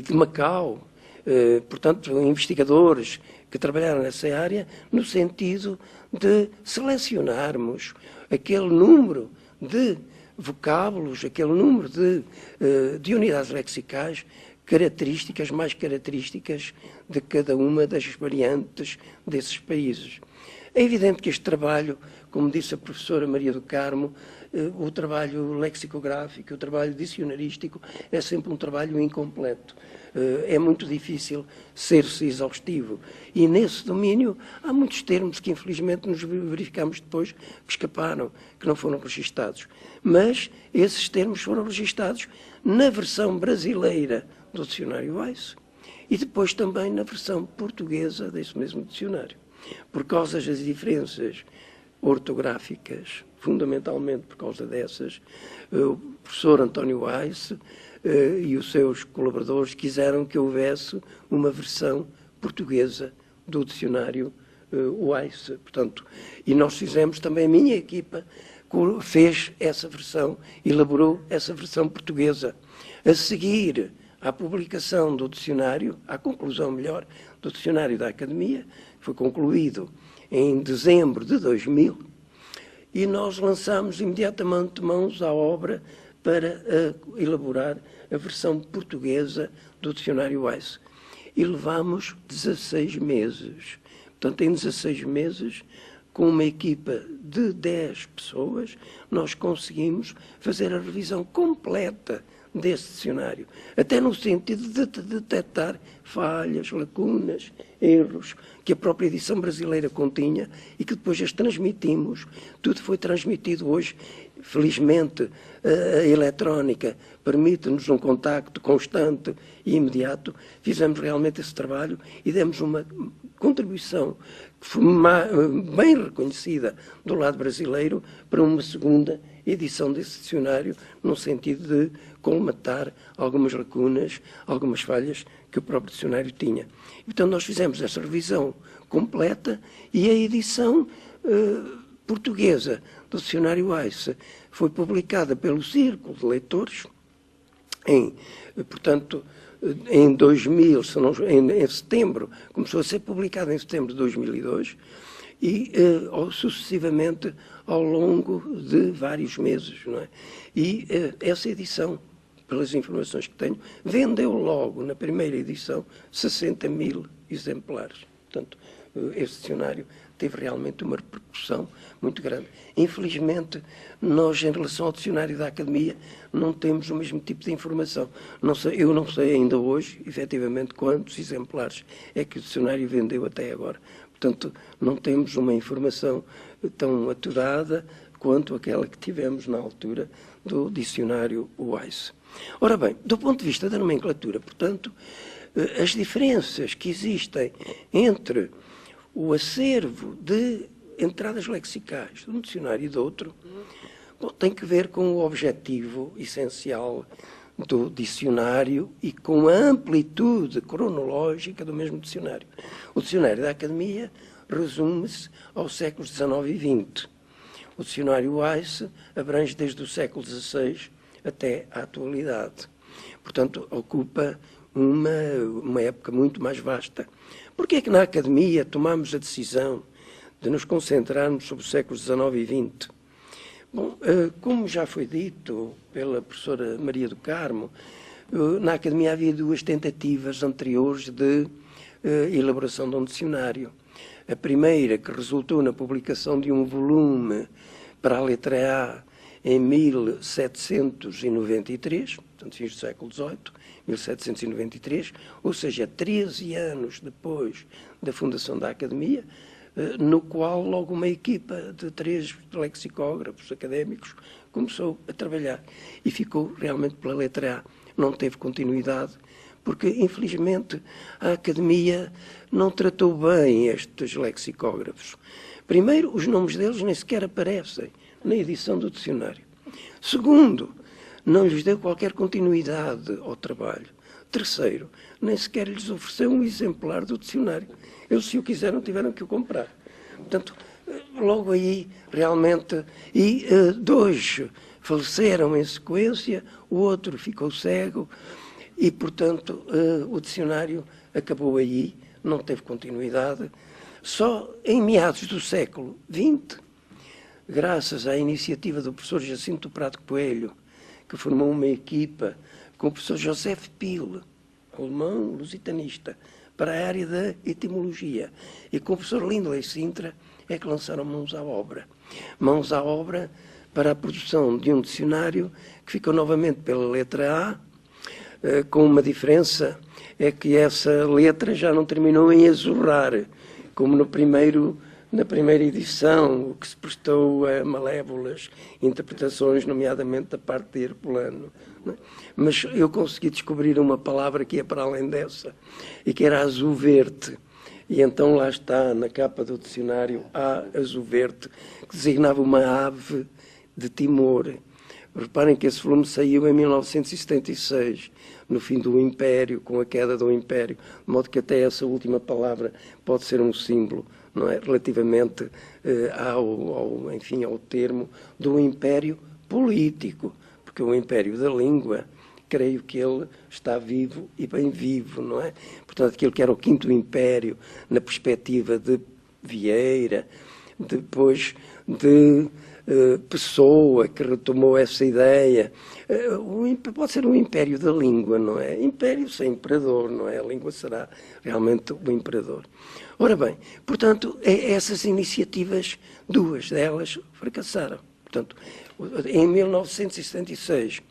de Macau, portanto, investigadores que trabalharam nessa área, no sentido de selecionarmos aquele número de vocábulos, aquele número de unidades lexicais mais características de cada uma das variantes desses países. É evidente que este trabalho, como disse a professora Maria do Carmo, o trabalho lexicográfico, o trabalho dicionarístico, é sempre um trabalho incompleto. É muito difícil ser-se exaustivo. E nesse domínio há muitos termos que infelizmente nos verificamos depois que escaparam, que não foram registados. Mas esses termos foram registados na versão brasileira do dicionário Wise e depois também na versão portuguesa desse mesmo dicionário. Por causa das diferenças ortográficas, fundamentalmente por causa dessas, o professor António Wise e os seus colaboradores quiseram que houvesse uma versão portuguesa do dicionário Wise. Portanto, e nós fizemos também, a minha equipa fez essa versão, elaborou essa versão portuguesa. A seguir à publicação do dicionário, à conclusão melhor, do dicionário da Academia, que foi concluído em dezembro de 2000, e nós lançámos imediatamente mãos à obra para elaborar a versão portuguesa do dicionário Wise. E levámos 16 meses. Portanto, em 16 meses, com uma equipa de 10 pessoas, nós conseguimos fazer a revisão completa desse dicionário, até no sentido de detectar falhas, lacunas, erros que a própria edição brasileira continha e que depois as transmitimos. Tudo foi transmitido hoje. Felizmente, a eletrónica permite-nos um contacto constante e imediato. Fizemos realmente esse trabalho e demos uma contribuição que foi bem reconhecida do lado brasileiro para uma segunda edição desse dicionário, no sentido de colmatar algumas lacunas, algumas falhas que o próprio dicionário tinha. Então, nós fizemos essa revisão completa e a edição portuguesa do dicionário Wise foi publicada pelo Círculo de Leitores portanto, em 2000, em setembro, começou a ser publicada em setembro de 2002 e sucessivamente ao longo de vários meses, não é? E essa edição, pelas informações que tenho, vendeu logo, na primeira edição, 60.000 exemplares. Portanto, esse dicionário teve realmente uma repercussão muito grande. Infelizmente, nós, em relação ao dicionário da Academia, não temos o mesmo tipo de informação. Eu não sei ainda hoje, efetivamente, quantos exemplares é que o dicionário vendeu até agora. Portanto, não temos uma informação tão aturada quanto aquela que tivemos na altura do dicionário Wise. Ora bem, do ponto de vista da nomenclatura, portanto, as diferenças que existem entre o acervo de entradas lexicais de um dicionário e do outro, tem que ver com o objetivo essencial do dicionário e com a amplitude cronológica do mesmo dicionário. O dicionário da Academia resume-se aos séculos XIX e XX. O dicionário Wise abrange desde o século XVI até à atualidade. Portanto, ocupa uma época muito mais vasta. Porquê é que na Academia tomamos a decisão de nos concentrarmos sobre os séculos XIX e XX? Bom, como já foi dito pela professora Maria do Carmo, na Academia havia duas tentativas anteriores de elaboração de um dicionário. A primeira, que resultou na publicação de um volume para a letra A em 1793, portanto, fins do século XVIII, 1793, ou seja, 13 anos depois da fundação da Academia, no qual logo uma equipa de 3 lexicógrafos académicos começou a trabalhar e ficou realmente pela letra A. Não teve continuidade, porque, infelizmente, a Academia não tratou bem estes lexicógrafos. Primeiro, os nomes deles nem sequer aparecem na edição do dicionário. Segundo, não lhes deu qualquer continuidade ao trabalho. Terceiro, nem sequer lhes ofereceu um exemplar do dicionário. Eles, se o quiseram, tiveram que o comprar. Portanto, logo aí, realmente, e 2 faleceram em sequência, o outro ficou cego, e, portanto, o dicionário acabou aí, não teve continuidade. Só em meados do século XX, graças à iniciativa do professor Jacinto Prado Coelho, que formou uma equipa com o professor Joseph Pil, alemão lusitanista, para a área da etimologia, e com o professor Lindley Sintra, é que lançaram mãos à obra. Mãos à obra para a produção de um dicionário que ficou novamente pela letra A, com uma diferença, é que essa letra já não terminou em azurrar, como na primeira edição, o que se prestou a malévolas interpretações, nomeadamente da parte de Herculano. Mas eu consegui descobrir uma palavra que ia para além dessa, e que era azul-verde. E então lá está, na capa do dicionário, A azul-verde, que designava uma ave de Timor. Reparem que esse volume saiu em 1976, no fim do Império, com a queda do Império, de modo que até essa última palavra pode ser um símbolo, não é? Relativamente ao termo do Império político, porque o Império da língua, creio que ele está vivo e bem vivo, não é? Portanto, aquilo que era o Quinto Império, na perspectiva de Vieira, depois de Pessoa, que retomou essa ideia. Pode ser um império da língua, não é? Império sem imperador, não é? A língua será realmente o imperador. Ora bem, portanto, essas iniciativas, duas delas, fracassaram. Portanto, em 1976,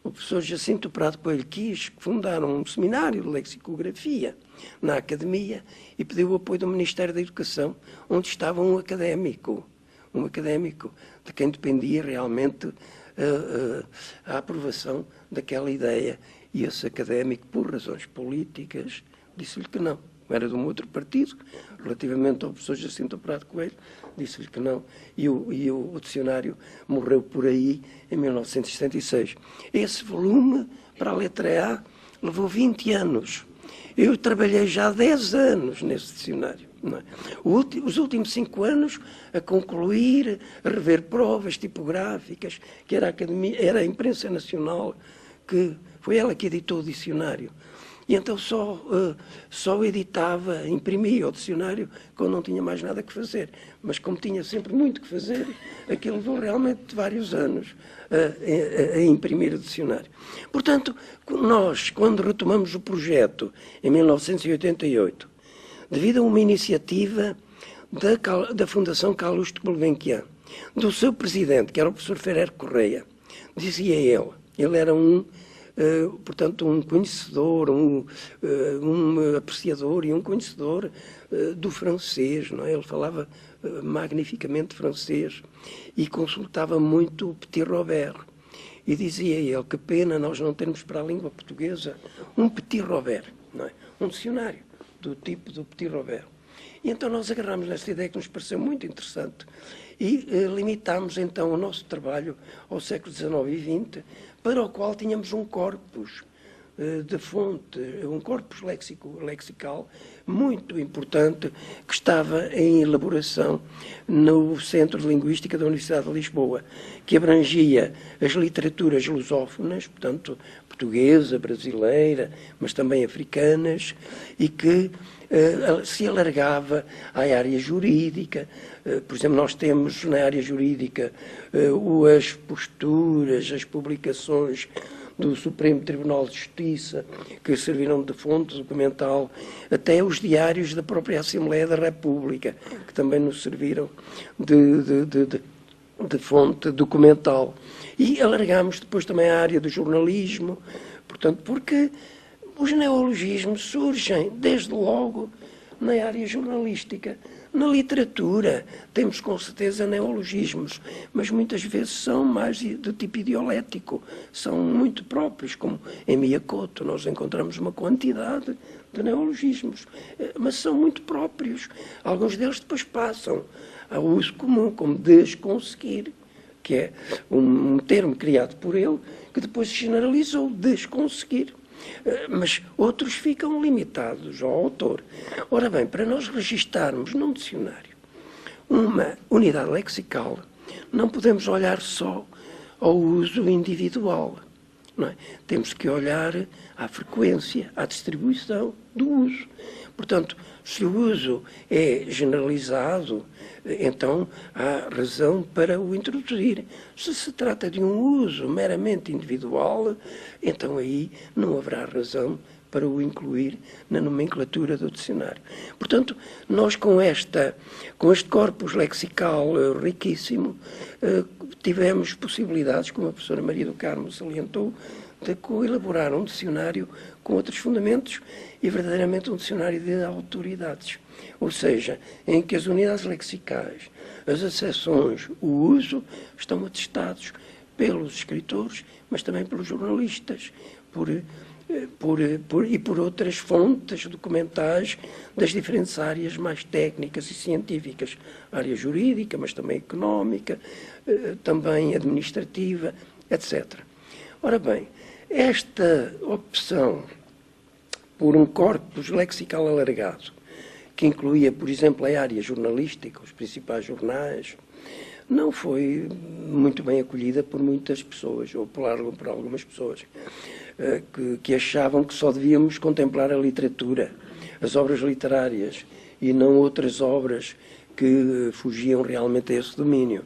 o professor Jacinto Prado Coelho quis fundar um seminário de lexicografia na Academia e pediu o apoio do Ministério da Educação, onde estava um académico de quem dependia realmente a aprovação daquela ideia. E esse académico, por razões políticas, disse-lhe que não. Era de um outro partido, relativamente ao professor Jacinto Prado Coelho, disse-lhe que não. E o dicionário morreu por aí em 1976. Esse volume, para a letra A, levou 20 anos. Eu trabalhei já 10 anos nesse dicionário. Não é? Os últimos 5 anos a concluir, a rever provas tipográficas, que era a imprensa nacional, que foi ela que editou o dicionário. E então só editava, imprimia o dicionário quando não tinha mais nada que fazer. Mas como tinha sempre muito que fazer, aquilo levou realmente vários anos a imprimir o dicionário. Portanto, nós, quando retomamos o projeto em 1988, devido a uma iniciativa da Fundação Calouste Gulbenkian, do seu presidente, que era o professor Ferrer Correia, dizia ele era portanto, um conhecedor, um apreciador e um conhecedor do francês, não é? Ele falava magnificamente francês e consultava muito o Petit Robert. E dizia ele que pena nós não termos para a língua portuguesa um Petit Robert, não é? Um dicionário do tipo do Petit Robert. E então nós agarramos nesta ideia que nos pareceu muito interessante e limitámos então o nosso trabalho ao século XIX e XX, para o qual tínhamos um corpus de fonte, um corpus lexical muito importante que estava em elaboração no Centro de Linguística da Universidade de Lisboa, que abrangia as literaturas lusófonas, portanto, portuguesa, brasileira, mas também africanas, e que se alargava à área jurídica. Por exemplo, nós temos na área jurídica as posturas, as publicações do Supremo Tribunal de Justiça, que serviram de fonte documental, até os diários da própria Assembleia da República, que também nos serviram de fonte documental. E alargámos depois também a área do jornalismo, portanto, porque os neologismos surgem, desde logo, na área jornalística. Na literatura temos com certeza neologismos, mas muitas vezes são mais de tipo idiolético, são muito próprios, como em Miyakoto nós encontramos uma quantidade de neologismos, mas são muito próprios. Alguns deles depois passam ao uso comum, como desconseguir, que é um termo criado por ele, que depois se generalizou, desconseguir. Mas outros ficam limitados ao autor. Ora bem, para nós registarmos num dicionário uma unidade lexical, não podemos olhar só ao uso individual. não é? Temos que olhar à frequência, à distribuição do uso. Portanto, se o uso é generalizado, então há razão para o introduzir. Se se trata de um uso meramente individual, então aí não haverá razão para o incluir na nomenclatura do dicionário. Portanto, nós com este corpus lexical riquíssimo, tivemos possibilidades, como a professora Maria do Carmo salientou, de elaborar um dicionário com outros fundamentos e verdadeiramente um dicionário de autoridades. Ou seja, em que as unidades lexicais, as acessões, o uso, estão atestados pelos escritores, mas também pelos jornalistas, e por outras fontes documentais das diferentes áreas mais técnicas e científicas, área jurídica, mas também económica, também administrativa, etc. Ora bem, esta opção por um corpus lexical alargado, que incluía, por exemplo, a área jornalística, os principais jornais, não foi muito bem acolhida por muitas pessoas, ou por algumas pessoas, que achavam que só devíamos contemplar a literatura, as obras literárias, e não outras obras que fugiam realmente a esse domínio.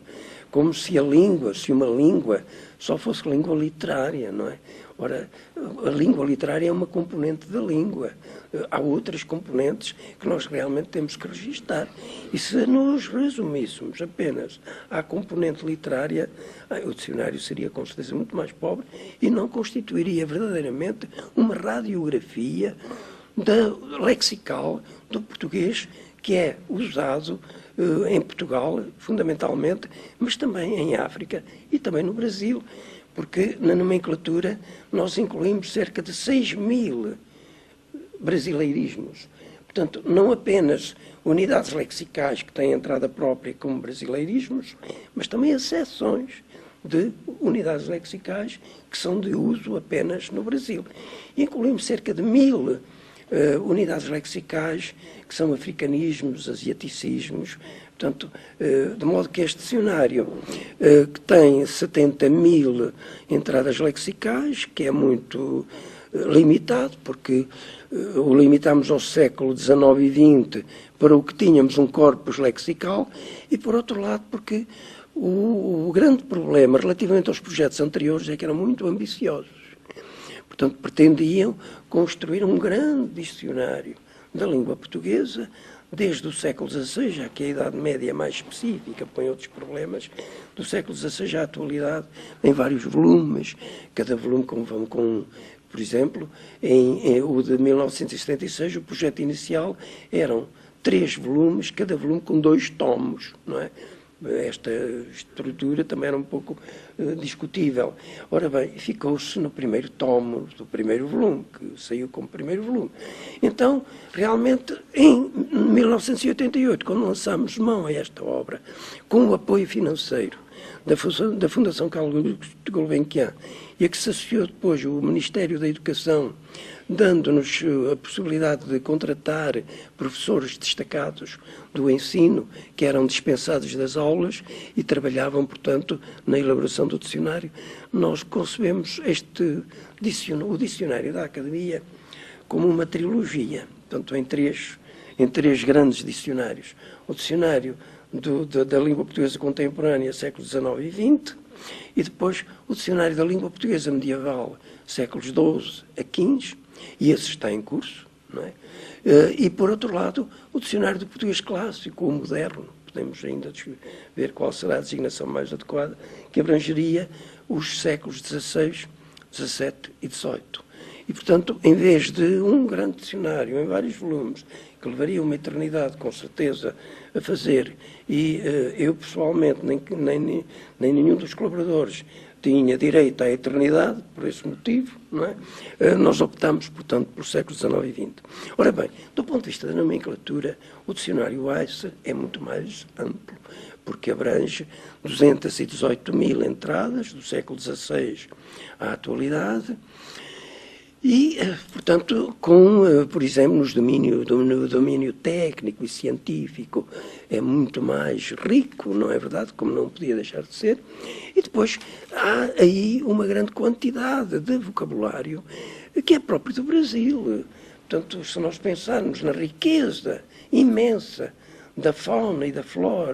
Como se uma língua só fosse língua literária, não é? Ora, a língua literária é uma componente da língua. Há outras componentes que nós realmente temos que registar. E se nos resumíssemos apenas à componente literária, o dicionário seria com certeza muito mais pobre e não constituiria verdadeiramente uma radiografia lexical do português que é usado em Portugal, fundamentalmente, mas também em África e também no Brasil, porque na nomenclatura nós incluímos cerca de 6.000 brasileirismos. Portanto, não apenas unidades lexicais que têm entrada própria como brasileirismos, mas também acessões de unidades lexicais que são de uso apenas no Brasil. Incluímos cerca de 1.000 unidades lexicais que são africanismos, asiaticismos, portanto, de modo que este dicionário, que tem 70.000 entradas lexicais, que é muito limitado, porque o limitamos ao século XIX e XX para o que tínhamos um corpus lexical, e por outro lado porque o grande problema relativamente aos projetos anteriores é que eram muito ambiciosos. Portanto, pretendiam construir um grande dicionário da língua portuguesa, desde o século XVI, já que a Idade Média é mais específica, põe outros problemas, do século XVI à atualidade, em vários volumes, cada volume com por exemplo, o de 1976, o projeto inicial eram 3 volumes, cada volume com 2 tomos, não é? Esta estrutura também era um pouco discutível. Ora bem, ficou-se no primeiro tomo do primeiro volume, que saiu como primeiro volume. Então, realmente, em 1988, quando lançámos mão a esta obra, com o apoio financeiro da Fundação Carlos Gulbenkian, e a que se associou depois o Ministério da Educação, dando-nos a possibilidade de contratar professores destacados do ensino, que eram dispensados das aulas e trabalhavam, portanto, na elaboração do dicionário. Nós concebemos o dicionário da Academia como uma trilogia, portanto, em três grandes dicionários. O dicionário da língua portuguesa contemporânea, séculos XIX e XX, e depois o dicionário da língua portuguesa medieval, séculos XII a XV, e esse está em curso, não é? E, por outro lado, o dicionário do português clássico, ou moderno, podemos ainda ver qual será a designação mais adequada, que abrangeria os séculos XVI, XVII e XVIII. E, portanto, em vez de um grande dicionário em vários volumes, que levaria uma eternidade, com certeza, a fazer, e eu, pessoalmente, nem nenhum dos colaboradores tinha direito à eternidade, por esse motivo, não é? Nós optamos, portanto, pelos séculos XIX e XX. Ora bem, do ponto de vista da nomenclatura, o dicionário Acer é muito mais amplo, porque abrange 218.000 entradas do século XVI à atualidade, E, portanto, por exemplo, no domínio técnico e científico, é muito mais rico, não é verdade? Como não podia deixar de ser. E depois há aí uma grande quantidade de vocabulário que é próprio do Brasil. Portanto, se nós pensarmos na riqueza imensa da fauna e da flora